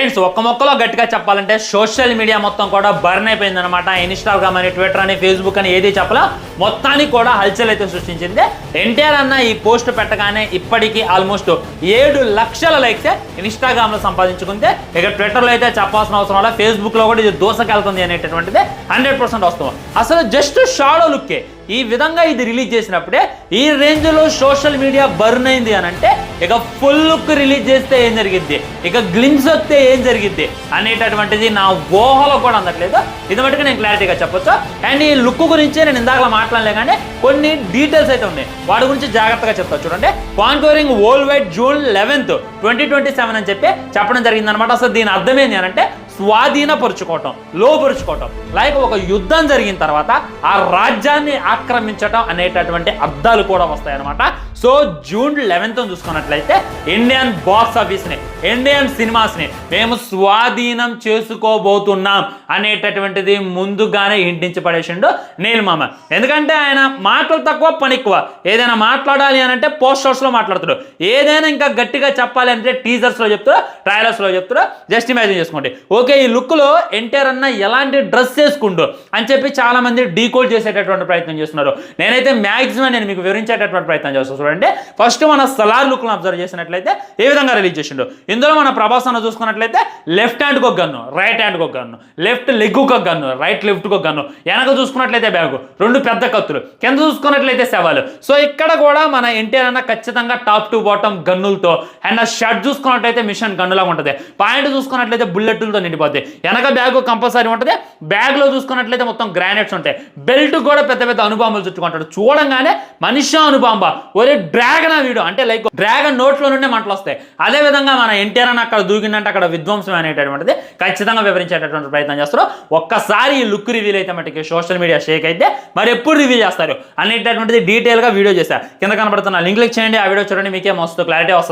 Friends ఒక్క మొక్కలో గట్టిగా చెప్పాలంటే సోషల్ మీడియా మొత్తం కూడా బర్న్ అయిపోయిందనమాట. ఇన్స్టాగ్రామ్ అని, ట్విట్టర్ అని, ఫేస్బుక్ అని ఏది చెప్పలా మొత్తానికి కూడా హల్చల్ అయితే సృష్టించింది. ఎన్టీఆర్ అన్న ఈ పోస్ట్ పెట్టగానే ఇప్పటికీ ఆల్మోస్ట్ 7 లక్షల లైక్స్ ఇన్స్టాగ్రామ్లో సంపాదించుకుంటే, ఇక ట్విట్టర్లో అయితే చెప్పాల్సిన అవసరం వల్ల ఫేస్బుక్లో కూడా ఇది దోసకెళ్తుంది అనేటటువంటిది 100% వస్తాం. అసలు జస్ట్ షాడో లుక్కే ఈ విధంగా ఇది రిలీజ్ చేసినప్పుడే ఈ రేంజ్లో సోషల్ మీడియా బర్న్ అయింది అని అంటే, ఇక ఫుల్ లుక్ రిలీజ్ చేస్తే ఏం జరిగిద్ది, ఇక గ్లిమ్స్ వస్తే ఏం జరిగిద్ది అనేటటువంటిది నా ఊహలో కూడా అందట్లేదు. ఇది మటుకు నేను క్లారిటీగా చెప్పొచ్చు. అండ్ ఈ లుక్ గురించి నేను ఇందాక మాట్లాడలే కానీ కొన్ని డీటెయిల్స్ అయితే ఉన్నాయి, వాటి గురించి జాగ్రత్తగా చెప్తా చూడండి. కాన్క్యూరింగ్ వరల్డ్ వైడ్ జూన్ 11, 2027 అని చెప్పి చెప్పడం జరిగింది అనమాట. అసలు దీని అర్థం ఏంటి అని అంటే స్వాధీనపరుచుకోవటం, లోపరుచుకోవటం, లైక్ ఒక యుద్ధం జరిగిన తర్వాత ఆ రాజ్యాన్ని ఆక్రమించటం అనేటటువంటి అర్థాలు కూడా వస్తాయి అనమాట. సో జూన్ 11 చూసుకున్నట్లయితే ఇండియన్ బాక్స్ ఆఫీస్ని, ఇండియన్ సినిమాస్ని మేము స్వాధీనం చేసుకోబోతున్నాం అనేటటువంటిది ముందుగానే ఇంటించి పడేసిండు నీల్ మామ. ఎందుకంటే ఆయన మాటలు తక్కువ పని ఎక్కువ. ఏదైనా మాట్లాడాలి అని అంటే పోస్టర్స్లో మాట్లాడుతాడు, ఏదైనా ఇంకా గట్టిగా చెప్పాలి అంటే టీజర్స్లో చెప్తాడు, ట్రైలర్స్లో చెప్తాడు. జస్ట్ ఇమాజిన్ చేసుకోండి. ఓకే, ఈ లుక్లో ఎన్టీఆర్ అన్న ఎలాంటి డ్రెస్ వేసుకుంటూ అని చెప్పి చాలా మంది డీకోడ్ చేసేటటువంటి ప్రయత్నం చేస్తున్నారు. నేనైతే మ్యాక్సిమం నేను మీకు వివరించేటటువంటి ప్రయత్నం చేస్తాను. చూడండి, ఫస్ట్ మన సలార్ లుక్ను అబ్జర్వ్ చేసినట్లయితే ఏ విధంగా రిలీజ్ చేసిండు. ఇందులో మన ప్రభాస్ అన్న చూసుకున్నట్లయితే లెఫ్ట్ హ్యాండ్కి ఒక గన్ను, రైట్ హ్యాండ్కి ఒక గన్ను, లెఫ్ట్ లెగ్కి ఒక గన్ను, రైట్ లెఫ్ట్కి ఒక గన్ను, వెనక చూసుకున్నట్లయితే బ్యాగు, 2 పెద్ద కత్తులు, కింద చూసుకున్నట్లయితే శవాలు. సో ఇక్కడ కూడా మన ఎన్టీఆర్ అన్న ఖచ్చితంగా టాప్ టు బాటమ్ గన్నులతో, అండ్ ఆ షర్ట్ చూసుకున్నట్లయితే మిషన్ గన్నులాగా ఉంటుంది, పాయింట్ చూసుకున్నట్లయితే బుల్లెట్లతో నిండిపోద్ది, వెనక బ్యాగ్ కంపల్సరీ ఉంటుంది, బ్యాగ్లో చూసుకున్నట్లయితే మొత్తం గ్రానైట్స్ ఉంటాయి, బెల్ట్ కూడా పెద్ద పెద్ద అనుబాంబులు చుట్టుకుంటాడు. చూడంగానే మనిషి అనుబాంబ, ఒరే డ్రాగన్ వీడియో అంటే లైక్ డ్రాగన్ నోట్లో నుండే మంటలు వస్తాయి. అదే విధంగా మన ఎన్టీఆర్ అని అక్కడ దూకిందంటే అక్కడ విధ్వంసం అనేటటువంటిది ఖచ్చితంగా వివరించేటటువంటి ప్రయత్నం చేస్తారు. ఒక్కసారి ఈ లుక్ రివీల్ అయితే మటుకి సోషల్ మీడియా షేక్ అయితే మరి ఎప్పుడు రివీల్ చేస్తారు అనేటటువంటిది డీటెయిల్గా వీడియో చేశారు. కింద కనబడుతున్న లింక్ క్లిక్ చేయండి, ఆ వీడియో చూడండి, మీకే మస్తు క్లారిటీ వస్తుంది.